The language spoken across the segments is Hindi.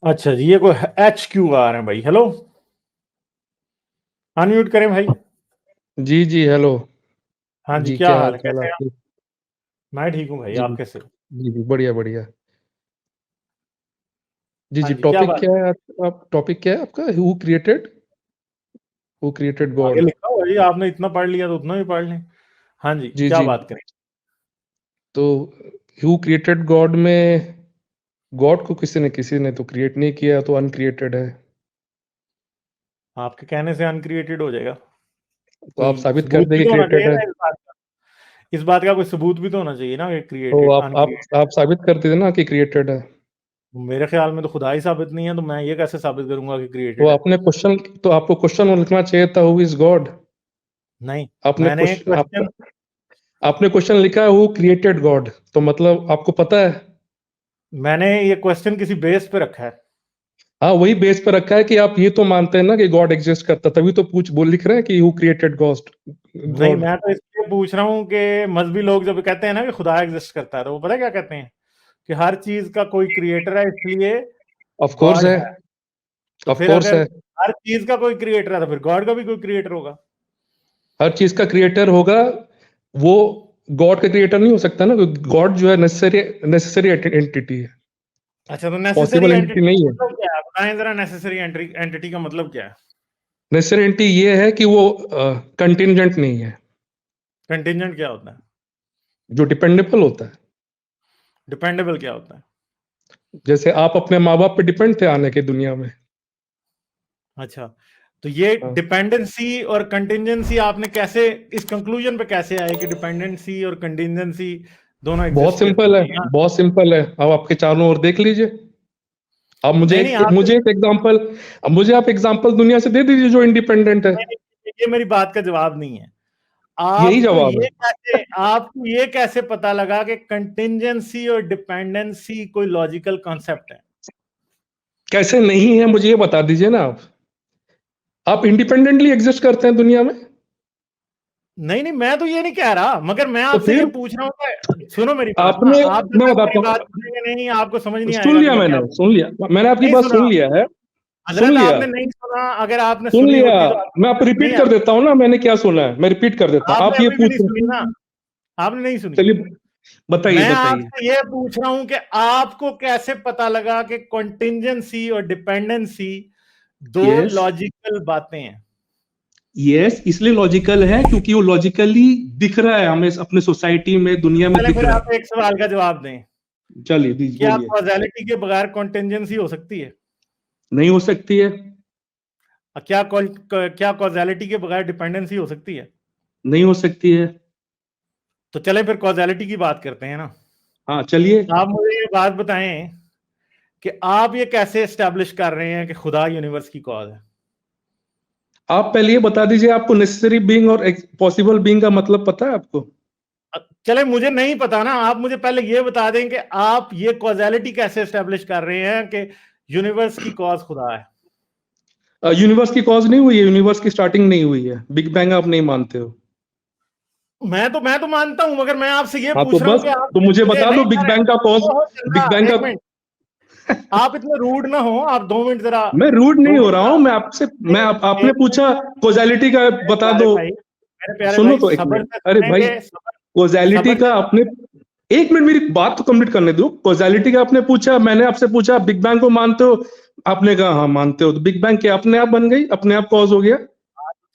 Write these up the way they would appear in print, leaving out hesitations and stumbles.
अच्छा जी, ये कोई HQ आ रहे हैं भाई। हेलो, अनम्यूट करें भाई। जी, जी, हेलो। हाँ जी, जी, क्या क्या हाल है, हाल-चाल कैसे हैं आप? आपके? मैं ठीक हूँ भाई, जी, आप कैसे हो? जी, जी, बढ़िया, बढ़िया। जी, हाँ जी, जी, क्या टॉपिक बात क्या है? है आप टॉपिक क्या है आपका? हू क्रिएटेड आगे गॉड? लिखा हुआ है जी, आपने इतना पढ़ लिया तो उतना भी पढ़ लें। हाँ जी, जी, क्या जी। बात करें? तो हू क्रिएटेड गॉड में गॉड को किसी ने तो क्रिएट नहीं किया, तो अनक्रिएटेड है। आपके कहने से अनक्रिएटेड हो जाएगा? तो आप कोई साबित कर सबूत दें भी कि तो होना चाहिए क्रिएटेड है। ना इस बात का। इस बात का कोई सबूत भी तो होना चाहिए ना, ये तो क्रिएटेड आप अनक्रिएटेड। आप साबित कर दीजिए ना कि क्रिएटेड है। मेरे ख्याल में तो खुदा ही साबित नहीं है, तो मैं ये कैसे साबित करूंगा कि तो क्रिएटेड है? आपको क्वेश्चन लिखना चाहिए था, हू इज़ गॉड? नहीं, आपने मैंने क्वेश्चन क्वेश्चन आपका आपने क्वेश्चन लिखा है हू क्रिएटेड गॉड, तो मतलब आपको पता है। मैंने ये क्वेश्चन किसी बेस पे रखा है। हाँ, वही बेस पे रखा है कि आप ये तो मानते हैं ना कि गॉड एग्जिस्ट करता, तभी तो लिख रहे हैं कि हु क्रिएटेड नहीं, गॉड। मैं तो इसलिए पूछ रहा हूँ कि मजहबी लोग जब कहते हैं ना कि खुदा एग्जिस्ट करता है, तो वो पता है क्या कहते हैं? कि हर चीज का कोई क्रिएटर है, इसलिए ऑफ कोर्स गॉड है। है। तो ऑफ फिर कोर्स अगर है। हर चीज का कोई क्रिएटर है, तो फिर गॉड का भी कोई क्रिएटर होगा। हर चीज का क्रिएटर होगा, वो गॉड का क्रिएटर नहीं हो सकता ना, गॉड जो है नेसेसरी नेसेसरी एंटिटी है, अच्छा, तो नेसेसरी पॉसिबल एंटिटी एंटिटी नहीं का है। मतलब क्या है? बताएं जरा, नेसेसरी एंटिटी का मतलब क्या है? नेसेसरी एंटिटी ये है कि वो कंटिंजेंट नहीं है, कंटिजेंट क्या होता है? जो डिपेंडेबल होता है। डिपेंडेबल क्या होता है? जैसे आप अपने माँ बाप पे डिपेंड थे आने के दुनिया में। अच्छा, तो ये हाँ, डिपेंडेंसी और कंटिजेंसी आपने कैसे, इस कंक्लूजन पे कैसे आए कि डिपेंडेंसी और कंटिजेंसी दोनों बहुत एग्जिस्ट करती सिंपल है। हैं? बहुत सिंपल है, अब आपके चारों ओर देख लीजिए। अब नहीं नहीं, आप मुझे एक एग्जांपल अब मुझे आप एग्जांपल दुनिया से दे दीजिए जो इंडिपेंडेंट है। ये मेरी बात का जवाब नहीं है। यही जवाब है। आपको ये कैसे पता लगा कि कंटिजेंसी और डिपेंडेंसी कोई लॉजिकल कॉन्सेप्ट है? कैसे नहीं है, मुझे ये बता दीजिए ना। आप इंडिपेंडेंटली एग्जिस्ट करते हैं दुनिया में। नहीं नहीं, मैं तो ये नहीं कह रहा, मगर मैं तो आपसे ये फिर पूछ रहा हूँ कि सुनो मेरी बात ना, आपने आप जब मैं तक मेरी बताता बात हूँ। सुनेंगे नहीं, आपको समझ नहीं सुन आएगा कि लिया मैं क्या मैंने, बोल सुन लिया मैंने रहा हूँ। आपकी नहीं बात सुना सुन लिया है। सुन हजरत, लिया। आपने नहीं सुना। अगर आपने सुन सुनी लिया। होती तो मैं आपको नहीं, रिपीट कर देता हूँ ना, मैंने क्या सुना है मैं रिपीट कर देता हूँ, आप आपने ये अभी भी पूछ नहीं सुनी रहे ना, हैं। आपने नहीं सुनी। चलिए, बताइए मैं बताइए। आपसे ये पूछ रहा हूं कि आपको कैसे पता लगा कि कंटिजेंसी और डिपेंडेंसी दो यस। लॉजिकल बातें हैं? यस, इसलिए लॉजिकल है क्योंकि वो लॉजिकली दिख रहा है हमें, अपने सोसाइटी में, दुनिया में चले दिख फिर रहा आप एक सवाल का जवाब दें। है। चलिए दीजिए, क्या बोलिए। कॉजेलिटी के बगैर कंटिजेंसी हो सकती है? नहीं हो सकती है। क्या कॉजेलिटी के बगैर डिपेंडेंसी हो सकती है? नहीं हो सकती है। तो चले फिर कॉजेलिटी की बात करते हैं ना। हाँ, चलिए। आप मुझे ये बात बताएं कि आप ये कैसे एस्टेब्लिश कर रहे हैं कि खुदा यूनिवर्स की कॉज है? आप पहले ये बता दीजिए, आपको नेसेसरी बीइंग और पॉसिबल बीइंग का मतलब पता है आपको? चले, मुझे नहीं पता ना, आप मुझे पहले ये बता दें कि आप ये कॉजेलिटी कैसे एस्टेब्लिश कर रहे हैं कि यूनिवर्स की कॉज खुदा है? यूनिवर्स की कॉज नहीं हुई है, यूनिवर्स की स्टार्टिंग नहीं हुई है, बिग बैंग आप नहीं मानते हो। मैं तो मानता हूं, मगर मैं आपसे ये हाँ, तो पूछ रहा हूं बस कि आप तो मुझे मुझे बता नहीं दो बिग अरे, बैंग का कॉज। ओहो बिग चंदा, बैंग का। एक मिनट। आप इतने रूड ना हो, आप 2 मिनट जरा। मैं रूड नहीं दो हो मिनट रहा का हूँ, मैं आपसे मैं आपने एक मिनट, पूछा कॉजालिटी का मेरे बता प्यारे दो। भाई, मेरे प्यारे सुनो भाई, तो एक सब्र मिनट, से अरे भाई, सुनेंगे, सब्र। कॉजालिटी सब्र का से आपने एक मिनट मेरी बात तो कंप्लीट करने दो। कॉजालिटी का आपने पूछा, मैंने आपसे पूछा बिग बैंग को मानते हो, आपने कहा हाँ मानते हो, तो बिग बैंग क्या अपने आप बन गई, अपने आप कॉज हो गया?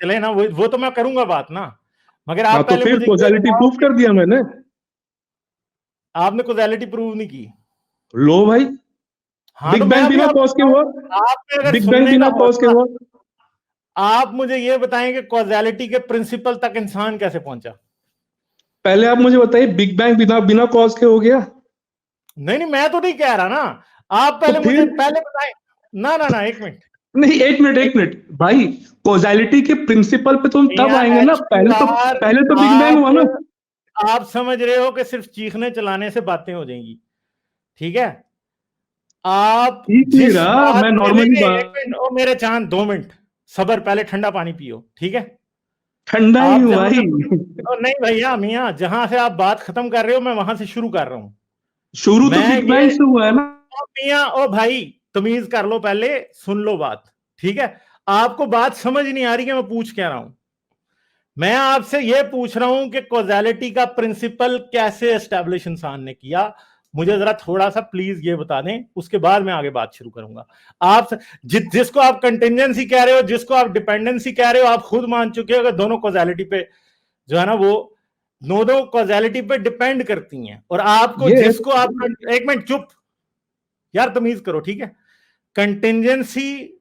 चले ना, वो तो मैं करूंगा बात ना, मगर हाँ, आप तो पहले फिर मुझे ये कॉजालिटी बताओ प्रूफ कि कर दिया मैंने। आपने कॉजेलिटी प्रूव नहीं की। लो भाई, हाँ, तो बिग मैं बैंग अभी बिना आपको कॉज के हुआ। बताऊं, आप में अगर बिग बैंग सुनने का बिना कॉज के हौसला, हुआ। आप मुझे ये बताएं कि कॉजेलिटी के प्रिंसिपल तक इंसान कैसे पहुंचा? पहले आप मुझे बताइए, बिग बैंग बिना बिना कॉज के हो गया? नहीं नहीं, मैं तो नहीं कह रहा ना, आप तो पहले मुझे फिर पहले बताएं। ना ना ना, एक मिनट। नहीं, एक एक मिनट भाई, कॉजालिटी के प्रिंसिपल पे तुम तब मियां आएंगे ना, एच क्यू आर, पहले तो बिग बैंग हुआ आप ना। आप समझ रहे हो कि सिर्फ चीखने चलाने से बातें हो जाएंगी? ठीक है, आप ठीक नहीं जिस रहा, बात मैं पे, नहीं नॉर्मली नहीं, एक बात। मिनट, ओ मेरे चांद, 2 मिनट सबर, पहले ठंडा पानी पियो, ठीक है? ठंडा ही आप हूँ जहां से, भाई। ओ नहीं भैया, मियां जहां से आप बात खत्म कर रहे हो, मैं वहां से शुरू कर रहा हूं। शुरू तो मैं बिग ये, बैंग से हुआ है ना। ओ मियां, ओ भाई, तमीज कर लो, पहले सुन लो बात, ठीक है? आपको बात समझ नहीं आ रही कि मैं पूछ क्या रहा हूं? मैं आपसे यह पूछ रहा हूं कि कॉजेलिटी का प्रिंसिपल कैसे एस्टेब्लिश इंसान ने किया। मुझे जरा थोड़ा सा प्लीज ये बता दें, उसके बाद मैं आगे बात शुरू करूंगा। आप जिसको आप कंटिजेंसी कह रहे हो, जिसको आप डिपेंडेंसी कह रहे हो, आप खुद मान चुके हो कि दोनों कॉजेलिटी पे जो है ना, वो दोनों कॉजेलिटी पे डिपेंड करती हैं। और आपको जिसको आप, एक मिनट चुप यार, तमीज करो, ठीक है? कंटिजेंसी,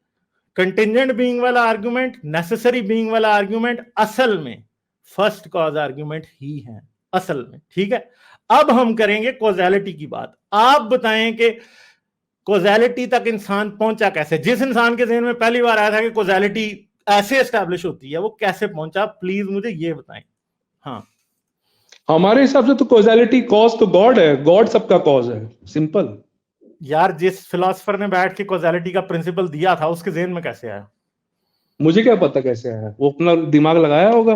कंटिजेंट बीइंग वाला आर्गुमेंट, नेसेसरी बीइंग वाला आर्गुमेंट असल में फर्स्ट कॉज आर्गुमेंट ही है असल में, ठीक है? अब हम करेंगे कॉजेलिटी की बात। आप बताएं कि कॉजेलिटी तक इंसान पहुंचा कैसे? जिस इंसान के ज़हन में पहली बार आया था कि कॉजेलिटी ऐसे एस्टैब्लिश होती है, वो कैसे पहुंचा? प्लीज मुझे ये बताएं। हाँ, हमारे हिसाब से तो कॉजेलिटी, कॉज तो गॉड है, गॉड सबका कॉज है, सिंपल। यार, जिस फिलोसफर ने बैठ के कॉजेलिटी का प्रिंसिपल दिया था, उसके ज़हन में कैसे आया? मुझे क्या पता कैसे आया, वो अपना दिमाग लगाया होगा।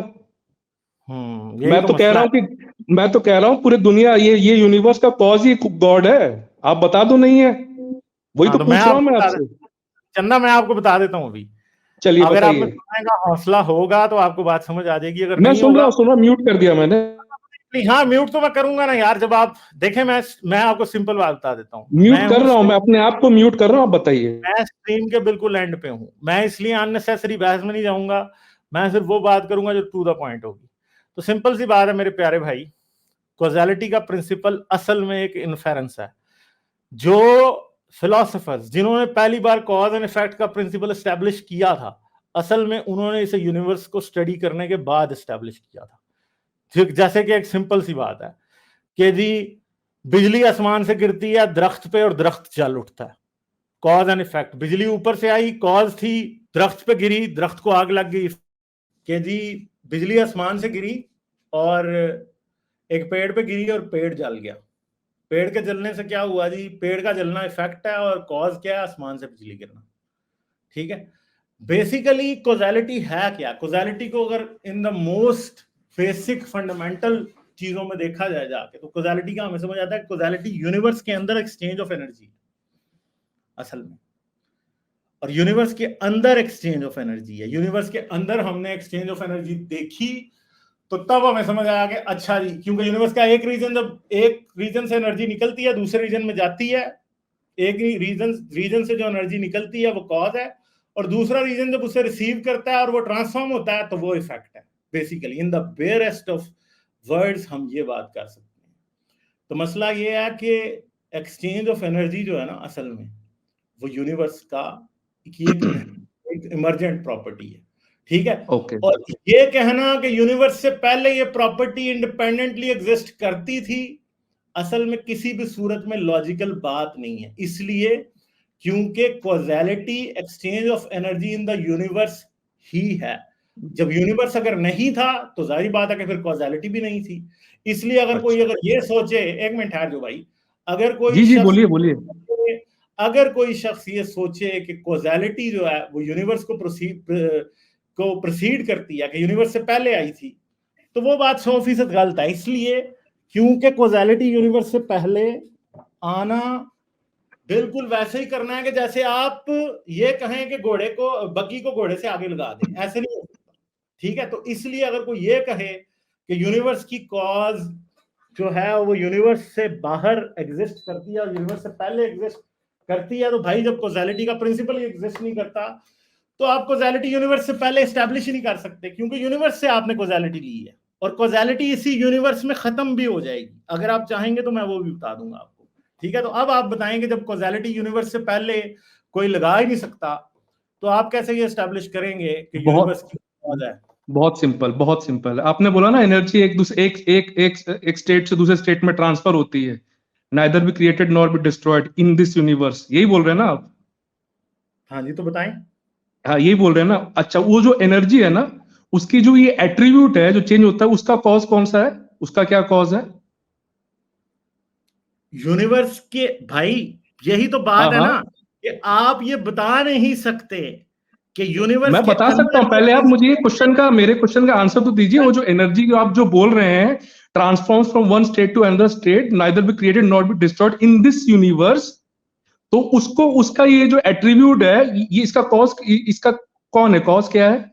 मैं तो कह रहा हूँ कि मैं तो कह रहा हूँ पूरी दुनिया, ये यूनिवर्स का कॉज ही गॉड है। आप बता दो नहीं है, वही तो पूछ रहा हूँ मैं आपसे। चंदा, मैं आपको बता देता हूँ अभी। चलिए अगर बताइए। आपको सुनने का हौसला होगा तो आपको बात समझ आ जाएगी, अगर मैं नहीं सुन होगा, रहा हूँ, म्यूट कर दिया मैंने। हाँ, म्यूट तो मैं करूंगा ना यार। जब आप देखें, मैं आपको सिंपल बात बता देता हूँ। म्यूट कर रहा हूँ, मैं अपने आप को म्यूट कर रहा हूँ, आप बताइए। मैं स्ट्रीम के बिल्कुल एंड पे हूँ, मैं इसलिए अननेसेसरी बहस में नहीं जाऊंगा। मैं सिर्फ वो बात करूंगा जो टू द पॉइंट होगी। तो सिंपल सी बात है मेरे प्यारे भाई, कॉजेलिटी का प्रिंसिपल असल में एक इन्फेरेंस है। जो फिलोसोफर्स जिन्होंने पहली बार कॉज एंड इफेक्ट का प्रिंसिपल एस्टेब्लिश किया था, असल में उन्होंने इसे यूनिवर्स को स्टडी करने के बाद एस्टेब्लिश किया था। जैसे कि एक सिंपल सी बात है कि जी, बिजली आसमान से गिरती है दरख्त पे और दरख्त जल उठता है। कॉज एंड इफेक्ट, बिजली ऊपर से आई, कॉज थी, दरख्त पे गिरी, दरख्त को आग लग गई। कि जी, बिजली आसमान से गिरी और एक पेड़ पे गिरी और पेड़ जल गया। पेड़ के जलने से क्या हुआ जी? पेड़ का जलना इफेक्ट है और कॉज क्या है? आसमान से बिजली गिरना, ठीक है? बेसिकली कॉजेलिटी है क्या? कॉजेलिटी को अगर in the most basic fundamental चीजों में देखा जाए जाके, तो कॉजेलिटी का हमें समझ आता है कॉजेलिटी यूनिवर्स के अंदर एक्सचेंज ऑफ एनर्जी असल में, और यूनिवर्स के अंदर एक्सचेंज ऑफ एनर्जी है। यूनिवर्स के अंदर हमने एक्सचेंज ऑफ एनर्जी देखी तो तब हमें समझ आया कि अच्छा जी, क्योंकि यूनिवर्स का एक रीजन, जब एक रीजन से एनर्जी निकलती है दूसरे रीजन में जाती है, एक रीजन से जो एनर्जी निकलती है वो कॉज है, और दूसरा रीजन जब उसे रिसीव करता है और वो ट्रांसफॉर्म होता है तो वो इफेक्ट है। Basically in the barest of words हम ये बात कर सकते हैं। तो मसला ये है कि एक्सचेंज ऑफ एनर्जी जो है ना, असल में वो यूनिवर्स का एक इमर्जेंट प्रॉपर्टी है, ठीक है? और ये कहना कि यूनिवर्स से पहले ये प्रॉपर्टी इंडिपेंडेंटली एग्जिस्ट करती थी, असल में किसी भी सूरत में लॉजिकल बात नहीं है। इसलिए क्योंकि causality exchange of energy in the universe ही है। जब यूनिवर्स अगर नहीं था तो जाहिर बात है कि फिर कॉजेलिटी भी नहीं थी। इसलिए अगर कोई अगर ये सोचे, एक मिनट ठहर जो भाई, अगर कोई जी बोलिए। अगर कोई शख्स ये सोचे कि कॉजेलिटी जो है वो यूनिवर्स को प्रोसीड करती है, कि यूनिवर्स से पहले आई थी, तो वो बात 100% गलत है। इसलिए क्योंकि कॉजेलिटी यूनिवर्स से पहले आना बिल्कुल वैसे ही करना है कि जैसे आप ये कहें कि घोड़े को, बग्गी को घोड़े से आगे लगा दें, ऐसे नहीं हो सकता, ठीक है? तो इसलिए अगर कोई ये कहे कि यूनिवर्स की कॉज जो है वो यूनिवर्स से बाहर एग्जिस्ट करती है और यूनिवर्स से पहले एग्जिस्ट करती है, तो भाई जब कॉजेलिटी का प्रिंसिपल ही एग्जिस्ट नहीं करता तो आप कॉजेलिटी यूनिवर्स से पहले एस्टैब्लिश ही नहीं कर सकते, क्योंकि यूनिवर्स से आपने कॉजेलिटी ली है और कॉजेलिटी इसी यूनिवर्स में खत्म भी हो जाएगी। अगर आप चाहेंगे तो मैं वो भी बता दूंगा आपको, ठीक है? तो अब आप बताएंगे, जब कॉजेलिटी यूनिवर्स से पहले कोई लगा ही नहीं सकता तो आप कैसे ये एस्टैब्लिश करेंगे कि यूनिवर्स की कॉज है? बहुत सिंपल है। आपने बोला ना, एनर्जी एक स्टेट से दूसरे स्टेट में ट्रांसफर होती है, neither be created nor be destroyed in this universe, यही बोल रहे हैं ना आप? हाँ जी, तो बताएं। हाँ, यही बोल रहे हैं ना? अच्छा, वो जो एनर्जी है ना, उसकी जो ये एट्रीब्यूट है जो चेंज होता है, उसका कॉज कौन सा है? उसका क्या कॉज है? यूनिवर्स के भाई, यही तो बात है ना कि आप ये बता नहीं सकते कि यूनिवर्स मैं बता सकता हूं, पहले आप मुझे मेरे क्वेश्चन का आंसर तो दीजिए। वो जो एनर्जी आप जो बोल रहे हैं, transforms from one state to another state, neither be created not be destroyed in this universe, तो उसको उसका ये जो एट्रीब्यूट है, ये इसका कॉज, इसका कौन है, कॉज क्या है?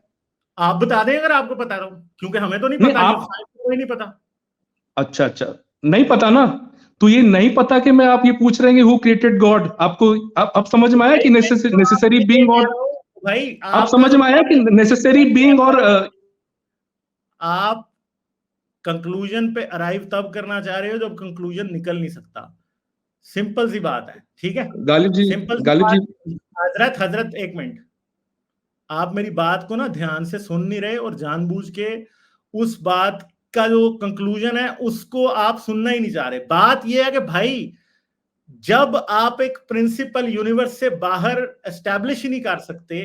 आप बता दें अगर आपको पता, रहा हूं क्योंकि हमें तो नहीं नहीं पता, ये आप, साइंस को ही नहीं पता। अच्छा अच्छा, नहीं पता ना, तो ये नहीं पता कि मैं, आप ये पूछ रहे हैं हु क्रिएटेड गॉड, आपको अब समझ में आया भाई कि मैं तो नेसेसरी आपसे ये बीइंग, कह और रहा हूं, भाई आप आपका समझ जो में आया कि नेसेसरी बीइंग, और आप कंक्लूजन पे अराइव तब करना चाह रहे हो जब कंक्लूजन निकल नहीं सकता। सिंपल सी बात है, ठीक है। गालिब जी, सिंपल सी गालिब बात। जी, हजरत हजरत एक मिनट, आप मेरी बात को ना ध्यान से सुन नहीं रहे और जानबूझ के उस बात का जो कंक्लूजन है उसको आप सुनना ही नहीं चाह रहे। बात यह है कि भाई जब आप एक प्रिंसिपल यूनिवर्स से बाहर एस्टैब्लिश ही नहीं कर सकते,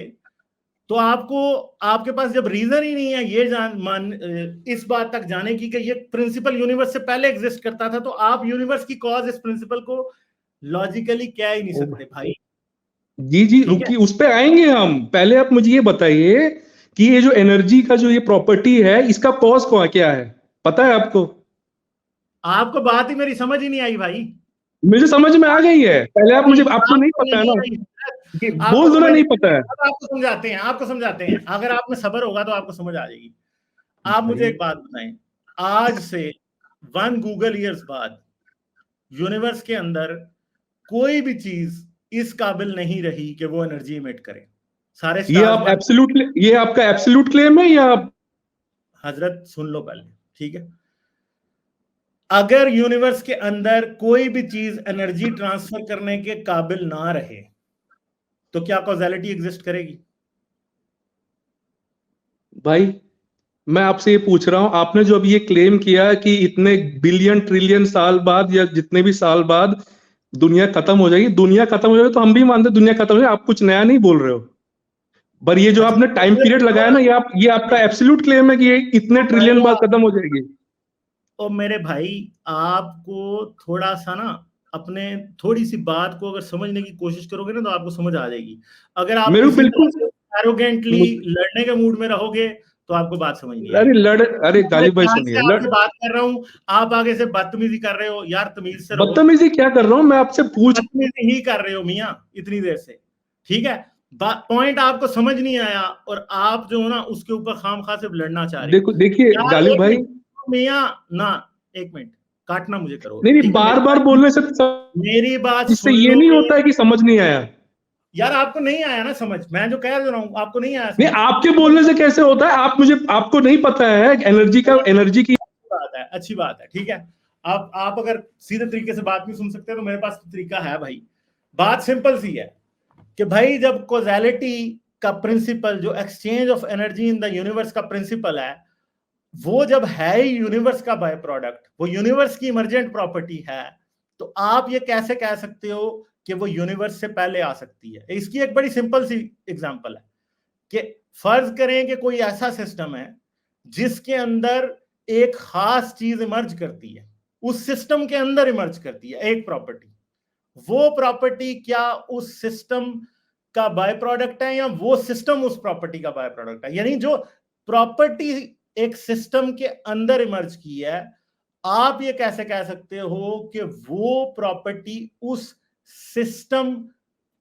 तो आपको, आपके पास जब रीजन ही नहीं है ये जान मान इस बात तक जाने की कि ये प्रिंसिपल यूनिवर्स से पहले एग्जिस्ट करता था, तो आप यूनिवर्स की कॉज इस प्रिंसिपल को लॉजिकली कह ही नहीं ओ, सकते भाई। जी जी, ठीक है, रुकिए, उस पे आएंगे हम, पहले आप मुझे ये बताइए कि ये जो एनर्जी का जो ये प्रॉपर्टी है, इसका कॉज क्या है, पता है आपको? आपको बात ही मेरी समझ ही नहीं आई भाई। मुझे समझ में आ गई है, पहले आप मुझे, नहीं, आपको नहीं आपको पता है नहीं ना, आई। ये आपको बोल दो ना, समझ, नहीं पता है। अब आपको समझाते हैं, आपको समझाते हैं, अगर आप में सब्र होगा तो आपको समझ आ जाएगी। आप भाई, मुझे एक बात बताएं, आज से 1 गूगल ईयर्स बाद यूनिवर्स के अंदर कोई भी चीज इस काबिल नहीं रही कि वो एनर्जी इमिट करे। सारे ये स्टार्स आप बंद। एब्सोल्यूट, ये आपका एब्सोल्यूट क्लेम है, या आप, हजरत सुन लो पहले, ठीक है। अगर यूनिवर्स के अंदर कोई भी चीज एनर्जी ट्रांसफर करने के काबिल ना रहे तो क्या कॉजेलिटी एग्जिस्ट करेगी? भाई मैं आपसे ये पूछ रहा हूं, आपने जो अभी ये क्लेम किया कि इतने बिलियन ट्रिलियन साल बाद, या जितने भी साल बाद दुनिया खत्म हो जाएगी, दुनिया खत्म हो जाएगी तो हम भी मानते हैं दुनिया खत्म हो जाएगी, आप कुछ नया नहीं बोल रहे हो, पर ये जो अच्छा, आपने टाइम मुझे पीरियड लगाया ना, बताओ ये आप, ये आपका एब्सोल्यूट क्लेम है कि ये इतने ना ट्रिलियन बाद भैया। खत्म हो जाएगी? ओ मेरे भाई, आपको थोड़ा सा ना अपने, थोड़ी सी बात को अगर समझने की कोशिश करोगे ना तो आपको समझ आ जाएगी। अगर आप मेरे को इसी तरह बिल्कुल, से एरोगेंटली मुझ- लड़ने के मूड में रहोगे तो आपको बात समझ नहीं अरे आएगी। लड़, अरे मैं गालिब भाई ध्यान से सुनिए, लड़, आपसे बात कर रहा हूं, आप आगे से बदतमीजी कर रहे हो यार, तमीज से रहो। बदतमीजी क्या कर रहा हूं मैं आपसे पूछ, बदतमीजी ही कर रहे हो मियाँ इतनी देर से, ठीक है। पॉइंट आपको समझ नहीं आया और आप जो हो ना उसके ऊपर खामखा से लड़ना चाह रहे हो। देखो देखिए यार गालिब एक भाई, मिनट मियाँ ना, एक मिनट काटना मुझे करो, नहीं नहीं, ठीक है। बार बार बोलने से मेरी बात इससे सुन ये नहीं लोगे? होता है कि समझ नहीं आया। यार आपको नहीं आया ना समझ, मैं जो कह रहा हूँ आपको नहीं आया नहीं, समझ। आपके बोलने से कैसे होता है, आप मुझे, आपको नहीं पता है एनर्जी का, एनर्जी की, अच्छी बात है, अच्छी बात है, ठीक है। आप अगर सीधे तरीके से बात नहीं सुन सकते तो मेरे पास तरीका है भाई। बात सिंपल सी है कि भाई जब कॉजेलिटी का प्रिंसिपल, जो exchange of energy in the universe का प्रिंसिपल है, वो जब है ही यूनिवर्स का बाय प्रोडक्ट, वो यूनिवर्स की इमर्जेंट प्रॉपर्टी है, तो आप ये कैसे कह सकते हो कि वो यूनिवर्स से पहले आ सकती है? इसकी एक बड़ी सिंपल सी एग्जांपल है कि फर्ज करें कि कोई ऐसा सिस्टम है जिसके अंदर एक खास चीज इमर्ज करती है, उस सिस्टम के अंदर इमर्ज करती है एक प्रॉपर्टी। वो प्रॉपर्टी क्या उस सिस्टम का बाय प्रोडक्ट है या वो सिस्टम उस प्रॉपर्टी का बाय प्रोडक्ट है? यानी जो प्रॉपर्टी एक सिस्टम के अंदर इमर्ज की है, आप ये कैसे कह सकते हो कि वो प्रॉपर्टी उस सिस्टम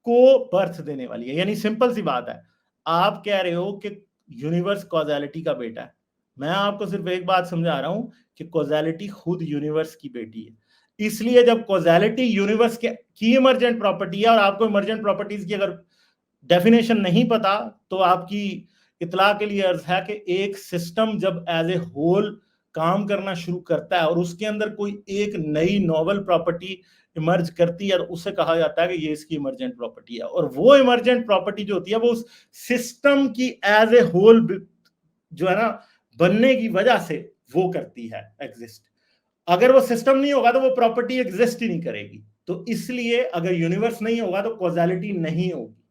को बर्थ देने वाली है? यानी सिंपल सी बात है, आप कह रहे हो कि यूनिवर्स कॉजेलिटी का बेटा है। मैं आपको सिर्फ एक बात समझा रहा हूं कि कॉजेलिटी खुद यूनिवर्स की बेटी है। इसलिए जब कॉजेलिटी यूनिवर्स के की इमर्जेंट प्रॉपर्टी है और आपको इमर्जेंट प्रॉपर्टीज की अगर डेफिनेशन नहीं पता तो आपकी इतला के लिए अर्ज है कि एक सिस्टम जब एज ए होल काम करना शुरू करता है और उसके अंदर कोई एक नई नॉवल प्रॉपर्टी इमर्ज करती है, उसे कहा जाता है कि ये इसकी इमर्जेंट प्रॉपर्टी है। और वो इमर्जेंट प्रॉपर्टी जो होती है वो उस सिस्टम की एज ए होल जो है ना बनने की वजह से वो करती है एग्जिस्ट। अगर वो सिस्टम नहीं होगा तो वो प्रॉपर्टी एग्जिस्ट ही नहीं करेगी। तो इसलिए अगर यूनिवर्स नहीं होगा तो कॉजेलिटी नहीं होगी।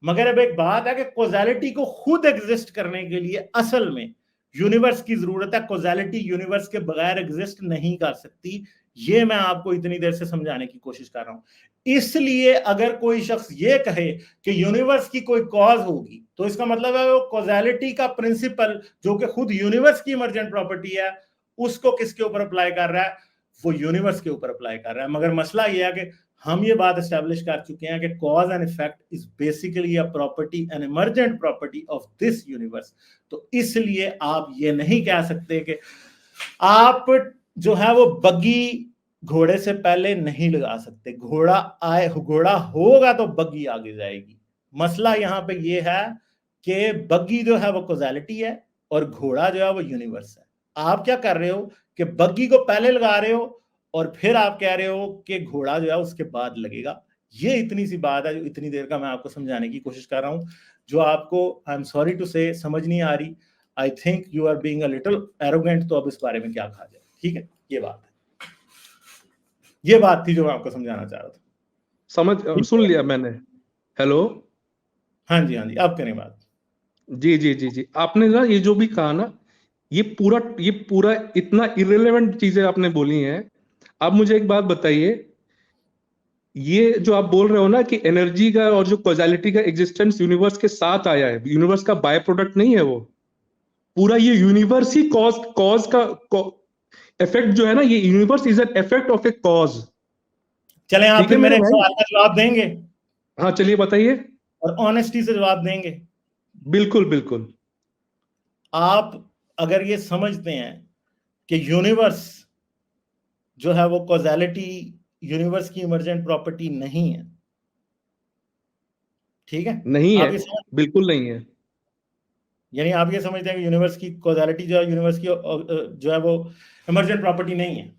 मगर अब एक बात है कि कॉजेलिटी को खुद एग्जिस्ट करने के लिए असल में यूनिवर्स की जरूरत है। कॉजेलिटी यूनिवर्स के बगैर एग्जिस्ट नहीं कर सकती। ये मैं आपको इतनी देर से समझाने की कोशिश कर रहा हूं। इसलिए अगर कोई शख्स ये कहे कि यूनिवर्स की कोई कॉज होगी तो इसका मतलब है वो कॉजेलिटी का प्रिंसिपल जो कि खुद यूनिवर्स की इमर्जेंट प्रॉपर्टी है उसको किसके ऊपर अप्लाई कर रहा है? वो यूनिवर्स के ऊपर अप्लाई कर रहा है। मगर मसला ये है कि हम ये बात एस्टेब्लिश कर चुके हैं कि cause and effect is basically a property, an emergent property of this universe. तो इसलिए आप ये नहीं कह सकते कि आप जो है वो बग्गी घोड़े से पहले नहीं लगा सकते। घोड़ा होगा तो बग्गी आगे जाएगी। मसला यहाँ पे ये है कि बग्गी जो है वो कॉजेलिटी है और घोड़ा जो है वो यूनिवर्स है। आप क्या कर रहे हो कि बग्गी को पहले लगा रहे हो और फिर आप कह रहे हो कि घोड़ा जो है उसके बाद लगेगा। ये इतनी सी बात है जो इतनी देर का मैं आपको समझाने की कोशिश कर रहा हूं, जो आपको आई एम सॉरी टू से समझ नहीं आ रही। I think you are being a little arrogant. तो अब इस बारे में क्या कहा जाए, ठीक है? ये बात थी जो मैं आपको समझाना चाह रहा था। सुन लिया मैंने। हेलो, हाँ जी, हाँ जी, अब करें बात। जी जी जी जी, आपने ना ये जो भी कहा ना, ये पूरा इतना इररिलेवेंट चीजें आपने बोली हैं। अब मुझे एक बात बताइए, ये जो आप बोल रहे हो ना कि एनर्जी का और जो कॉजालिटी का एग्जिस्टेंस यूनिवर्स के साथ आया है, यूनिवर्स का बाय प्रोडक्ट नहीं है वो, पूरा ये यूनिवर्स ही कॉज का इफेक्ट जो है ना, ये universe is an effect of A cause. चलें, आप फिर मेरे भाई, सवाल का जवाब देंगे हाँ चलिए बताइए। और ऑनेस्टी से जवाब देंगे। बिल्कुल बिल्कुल। आप अगर ये समझते हैं कि यूनिवर्स जो है वो कॉजेलिटी यूनिवर्स की इमर्जेंट प्रॉपर्टी नहीं है, ठीक है? नहीं है, आप ये बिल्कुल नहीं है। यानी आप ये समझते हैं कि यूनिवर्स की कॉजेलिटी जो है यूनिवर्स की जो है वो इमर्जेंट प्रॉपर्टी नहीं है।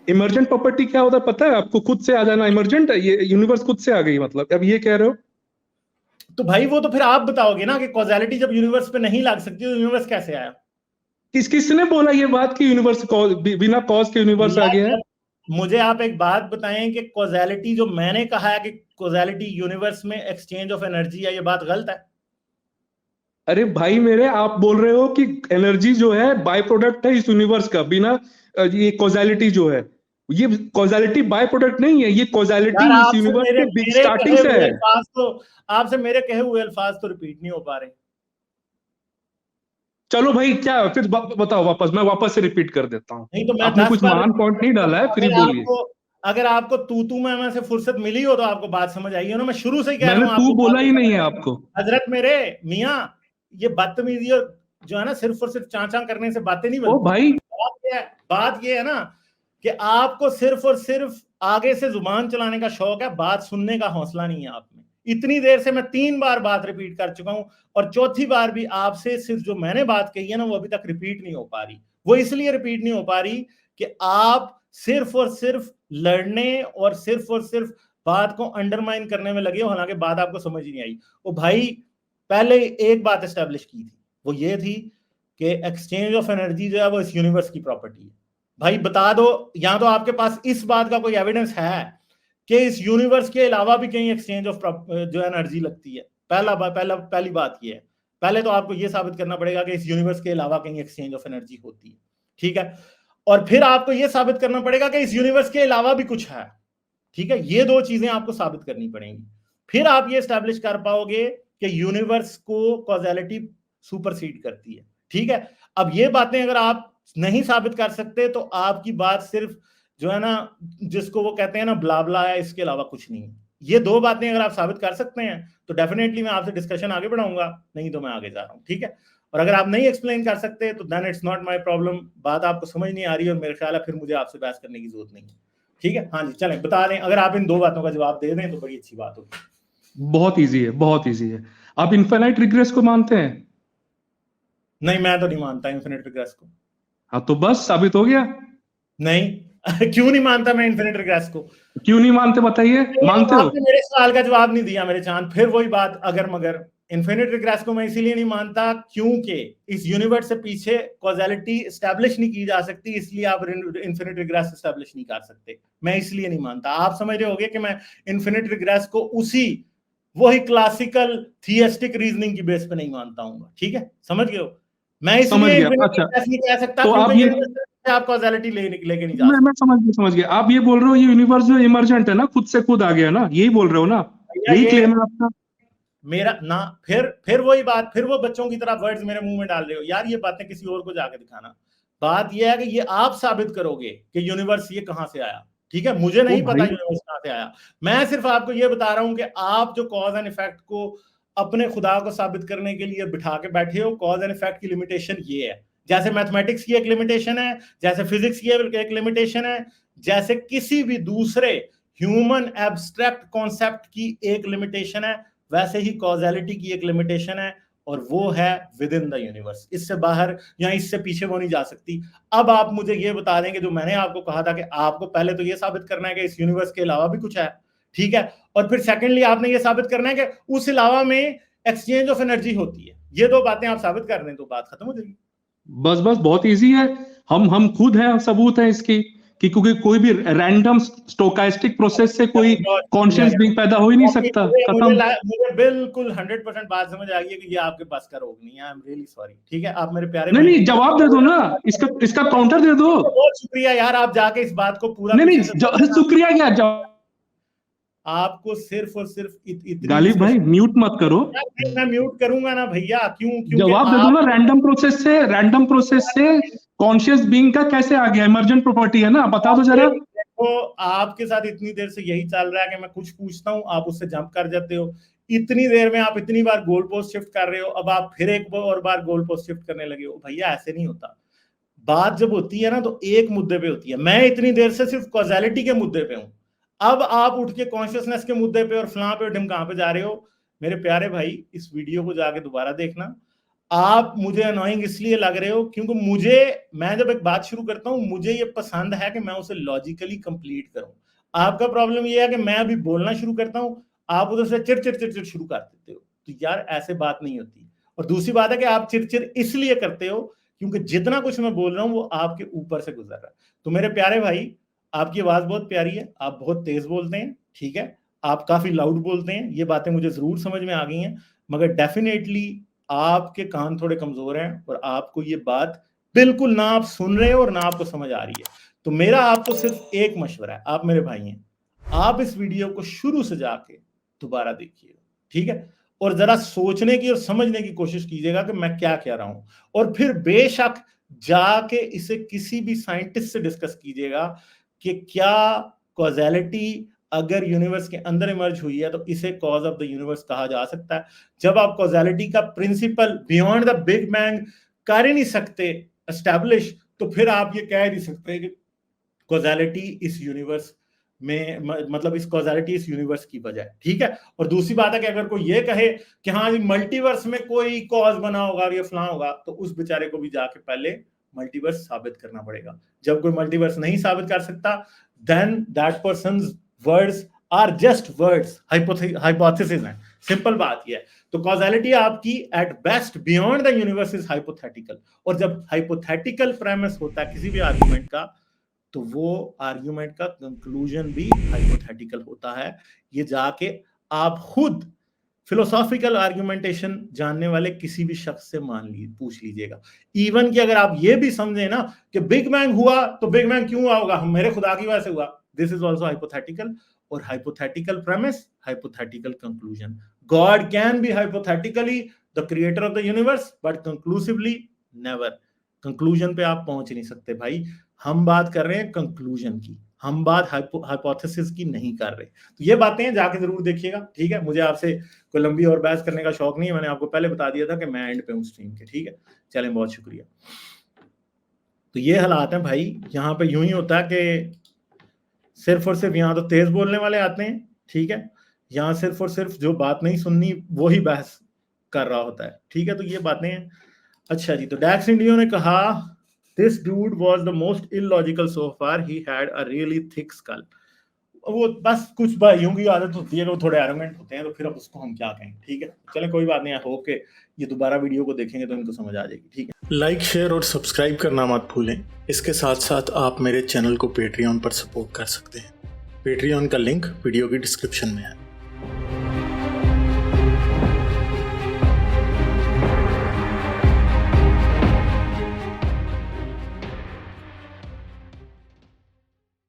इमर्जेंट प्रॉपर्टी क्या होता है पता है आपको? खुद से आ जाना इमर्जेंट है, ये यूनिवर्स खुद से आ गई, मतलब अब ये कह रहे हो? तो भाई वो तो फिर आप बताओगे ना कि कॉजेलिटी जब यूनिवर्स पे नहीं लग सकती तो यूनिवर्स कैसे आया? किसने बोला ये बात कि यूनिवर्स बिना कॉज के यूनिवर्स आ गया है? मुझे आप एक बात बताएं कि कॉजेलिटी जो मैंने कहा है कि कॉजेलिटी यूनिवर्स में एक्सचेंज ऑफ एनर्जी है, ये बात गलत है? अरे भाई मेरे, आप बोल रहे हो कि एनर्जी जो है बाय प्रोडक्ट है इस यूनिवर्स का, बिना ये कॉजालिटी जो है, ये कॉजालिटी बाय प्रोडक्ट नहीं है, ये कॉजालिटी यार इस यूनिवर्स के स्टार्टिंग से है। आपसे मेरे कहे हुए अल्फाज तो रिपीट नहीं हो पा रहे। चलो भाई, क्या फिर बताओ वापस, मैं वापस से रिपीट कर देता हूँ। नहीं तो मैं आपने 10 कुछ बार महान पॉइंट नहीं डाला है, फिर ही बोलिए। अगर आपको तू मैं से फुर्सत मिली हो तो आपको बात समझ आई हो ना। मैं शुरू से ही कह रहा मैंने हूँ तू आपको बोला ही नहीं है आपको। हजरत मेरे मियाँ, ये बदतमीजी और जो है ना सिर्फ और सिर्फ चाचा करने से बातें नहीं ओ बनती। भाई, बात ये है ना कि आपको सिर्फ और सिर्फ आगे से जुबान चलाने का शौक है, बात सुनने का हौसला नहीं है आप में। इतनी देर से मैं 3 बार बात रिपीट कर चुका हूं और चौथी बार भी आपसे सिर्फ जो मैंने बात कही है ना वो अभी तक रिपीट नहीं हो पा रही। वो इसलिए रिपीट नहीं हो पा रही कि आप सिर्फ और सिर्फ लड़ने और सिर्फ बात को अंडरमाइन करने में लगे हो, हालांकि बात आपको समझ ही नहीं आई। वो भाई पहले एक बात एस्टेब्लिश की थी, वो ये थी कि एक्सचेंज ऑफ एनर्जी जो है वो इस यूनिवर्स की प्रॉपर्टी है। भाई बता दो, या तो आपके पास इस बात का कोई एविडेंस है कि इस यूनिवर्स के अलावा भी कहीं एक्सचेंज ऑफ जो एनर्जी लगती है। पहली बात ये है, पहले तो आपको ये साबित करना पड़ेगा कि इस यूनिवर्स के अलावा कहीं एक्सचेंज ऑफ एनर्जी होती है, ठीक है? और फिर आपको ये साबित करना पड़ेगा कि इस यूनिवर्स के अलावा भी कुछ है, ठीक है? ये 2 चीजें आपको साबित करनी पड़ेंगी, फिर आप ये स्टैब्लिश कर पाओगे कि यूनिवर्स को कॉजेलिटी सुपरसीड करती है, ठीक है? अब ये बातें अगर आप नहीं साबित कर सकते तो आपकी बात सिर्फ जो है ना, जिसको वो कहते हैं ना ब्लाबला है, इसके अलावा कुछ नहीं है। ये 2 बातें अगर आप साबित कर सकते हैं तो डेफिनेटली मैं आपसे डिस्कशन आगे बढ़ाऊंगा, नहीं तो मैं आगे जा रहा हूं, ठीक है? और अगर आप नहीं एक्सप्लेन कर सकते तो then it's not my problem. बात आपको समझ नहीं आ रही और मेरे ख्याल है फिर मुझे आपसे बहस करने की जरूरत नहीं है, ठीक है? हाँ जी, चलें बता दें, अगर आप इन 2 बातों का जवाब दे दें तो बड़ी अच्छी बात होगी। बहुत इजी है, बहुत इजी है। आप इनफाइनाइट रिग्रेस को मानते हैं? नहीं, मैं तो नहीं मानता इन्फिनिट रिग्रेस को। हाँ तो बस साबित हो गया। नहीं क्यों नहीं मानता मैं इन्फिनिट रिग्रेस को? क्यों नहीं मानते बताइए? मानते हो? आपने मेरे सवाल का जवाब नहीं दिया मेरे चांद। फिर वही बात अगर मगर। इन्फिनिट रिग्रेस को मैं इसीलिए नहीं मानता क्योंकि इस यूनिवर्स से पीछे कॉजेलिटी एस्टैब्लिश नहीं की जा सकती, इसलिए आप इन्फिनिट रिग्रेस एस्टैब्लिश नहीं कर सकते। मैं इसलिए नहीं मानता। आप समझ रहे होगे कि मैं इन्फिनिट रिग्रेस को वही क्लासिकल थियस्टिक रीजनिंग की बेस पे नहीं मानता हूँ, ठीक है? समझ गए हो? मैं इसलिए इन्फिनिट रिग्रेस नहीं कह सकता तो क्योंकि आप आप कॉजेलिटी लेके नहीं जा सकते। मैं समझ गया। आप ये बोल रहे हो ये यूनिवर्स जो इमर्जेंट है ना, खुद से खुद आ गया ना, यही बोल रहे हो ना? यही क्लेम है आपका? मेरा ना फिर वही बात, फिर वो बच्चों की तरह वर्ड्स मेरे मुंह में डाल रहे हो यार। ये बातें किसी और को जाके दिखाना। बात ये है कि ये आप साबित करोगे कि यूनिवर्स ये कहां से आया। ठीक है, मुझे नहीं पता भाई यूनिवर्स कहां से आया, मैं सिर्फ आपको ये बता रहा हूं कि आप जो कॉज एंड इफेक्ट को अपने खुदा को साबित करने के लिए बिठा के बैठे हो, कॉज एंड इफेक्ट की लिमिटेशन ये है। जैसे मैथमेटिक्स की एक लिमिटेशन है, जैसे फिजिक्स की एक लिमिटेशन है, जैसे किसी भी दूसरे ह्यूमन एब्स्ट्रैक्ट कॉन्सेप्ट की एक लिमिटेशन है, वैसे ही कॉजेलिटी की एक लिमिटेशन है, और वो है विद इन द यूनिवर्स। इससे बाहर या इससे पीछे वो नहीं जा सकती। अब आप मुझे ये बता देंगे जो मैंने आपको कहा था कि आपको पहले तो ये साबित करना है कि इस यूनिवर्स के अलावा भी कुछ है, ठीक है, और फिर सेकेंडली आपने ये साबित करना है कि उस अलावा में एक्सचेंज ऑफ एनर्जी होती है। ये दो बातें आप साबित कर दें तो बात खत्म हो जाएगी। बस बहुत इजी है, हम खुद हैं, सबूत है इसकी कि क्योंकि कोई भी रैंडम स्टोकास्टिक प्रोसेस से कोई कॉन्शियस बीइंग पैदा हो ही नहीं सकता। खत्म। मुझे बिल्कुल 100% बात समझ आ गई है कि ये आपके पास का रोग नहीं है। आई एम रियली सॉरी, ठीक है, आप मेरे प्यारे नहीं, जवाब दे दो ना, इसका काउंटर दे दो। बहुत शुक्रिया यार, आप जाके इस बात को पूरा नहीं, शुक्रिया क्या, आपको सिर्फ और सिर्फ इतनी गालिब भाई म्यूट मत करो। मैं म्यूट करूंगा ना भैया, क्यों? जवाब दे दो ना, रैंडम प्रोसेस से कॉन्शियस बीइंग का कैसे आ गया? इमर्जेंट प्रॉपर्टी है ना, बता दो जरा। देखो, आपके साथ इतनी देर से यही चल रहा है कि मैं कुछ पूछता हूं, आप उससे जंप कर जाते हो। इतनी देर में आप इतनी बार गोल पोस्ट शिफ्ट कर रहे हो, अब आप फिर एक और बार गोल पोस्ट शिफ्ट करने लगे हो। भैया ऐसे नहीं होता, बात जब होती है ना तो एक मुद्दे पे होती है। मैं इतनी देर से सिर्फ कॉजेलिटी के मुद्दे पे हूं, अब आप उठ के कॉन्शियसनेस के मुद्दे पे और फलां पे ढिमकां पे जा रहे हो। मेरे प्यारे भाई, इस वीडियो को जाके दोबारा देखना। आप मुझे अनोइंग इसलिए लग रहे हो क्योंकि मैं जब एक बात शुरू करता हूं, मुझे ये पसंद है कि मैं उसे लॉजिकली कंप्लीट करूं। आपका प्रॉब्लम ये है कि मैं अभी बोलना शुरू करता हूं, आप उधर से चिड़ शुरू कर देते हो। तो यार ऐसे बात नहीं होती। और दूसरी बात है कि आप चिड़ इसलिए करते हो क्योंकि जितना कुछ मैं बोल रहा हूं वो आपके ऊपर से गुजर रहा है। तो मेरे प्यारे भाई, आपकी आवाज बहुत प्यारी है, आप बहुत तेज बोलते हैं, ठीक है, आप काफी लाउड बोलते हैं, ये बातें मुझे जरूर समझ में आ गई हैं, मगर डेफिनेटली आपके कान थोड़े कमजोर हैं और आपको ये बात बिल्कुल ना आप सुन रहे हो और ना आपको समझ आ रही है। तो मेरा आपको सिर्फ एक मशवरा है, आप मेरे भाई हैं, आप इस वीडियो को शुरू से जाके दोबारा देखिएगा, ठीक है, और जरा सोचने की और समझने की कोशिश कीजिएगा कि मैं क्या कह रहा हूं, और फिर बेशक जाके इसे किसी भी साइंटिस्ट से डिस्कस कीजिएगा कि क्या कॉजेलिटी अगर यूनिवर्स के अंदर इमर्ज हुई है तो इसे कॉज ऑफ द यूनिवर्स कहा जा सकता है। जब आप कॉजेलिटी का principle beyond the big bang कर ही नहीं सकते एस्टैब्लिश, तो फिर आप ये कह नहीं सकते कि कॉजेलिटी इस यूनिवर्स में, मतलब इस कॉजेलिटी इस यूनिवर्स की वजह है, ठीक है। और दूसरी बात है कि अगर कोई ये कहे कि हाँ मल्टीवर्स में कोई कॉज बना होगा और ये फलां होगा, तो उस बेचारे को भी जाके पहले मल्टीवर्स साबित करना पड़ेगा। जब कोई मल्टीवर्स नहीं साबित कर सकता, then that person's words are just words, hypothesis हैं, सिंपल बात यह है। तो कॉजेलिटी आपकी at best beyond the universe is hypothetical, और जब हाइपोथेटिकल प्रेमिस होता है किसी भी आर्गुमेंट का, तो वो आर्गुमेंट का कंक्लूजन भी हाइपोथेटिकल होता है। ये जाके आप खुद फिलोसॉफिकल आर्गुमेंटेशन जानने वाले किसी भी शख्स से पूछ लीजिएगा। इवन कि अगर आप ये भी समझे ना कि बिग बैंग हुआ तो बिग बैंग क्यों हुआ होगा, मेरे खुदा की वजह से हुआ, दिस इज ऑल्सो हाइपोथेटिकल। और hypothetical premise, hypothetical conclusion. God can be hypothetically the creator of the universe, but conclusively never. Conclusion पे आप पहुंच नहीं सकते भाई। हम बात कर रहे हैं कंक्लूजन की, हम बात हाइपोथेसिस की नहीं कर रहे। तो ये बातें जाके जरूर देखिएगा, ठीक है। मुझे आपसे कोई लंबी और बहस करने का शौक नहीं है, मैंने आपको पहले बता दिया था कि मैं एंड पे हूं स्ट्रीम के, ठीक है। चलें, बहुत शुक्रिया। तो ये हालात है भाई, यहाँ पे यूं ही होता है कि सिर्फ और सिर्फ यहाँ तो तेज बोलने वाले आते हैं, ठीक है, यहाँ सिर्फ और सिर्फ जो बात नहीं सुननी वो ही बहस कर रहा होता है, ठीक है। तो ये बातें हैं। अच्छा जी, तो डैक्स इंडियो ने कहा This dude was the most illogical so far. He had a really thick skull. वो बस कुछ भाइयों की आदत होती है कि वो थोड़े एरोगेंट होते हैं, तो फिर अब उसको हम क्या कहें, ठीक है। चलें, कोई बात नहीं, आई होप के ये दोबारा वीडियो को देखेंगे तो इनको समझ आ जाएगी, ठीक है। लाइक, शेयर और सब्सक्राइब करना मत भूलें। इसके साथ साथ आप मेरे चैनल को पेट्रियन पर सपोर्ट कर सकते हैं। पेट्रियन का लिंक वीडियो की डिस्क्रिप्शन में है।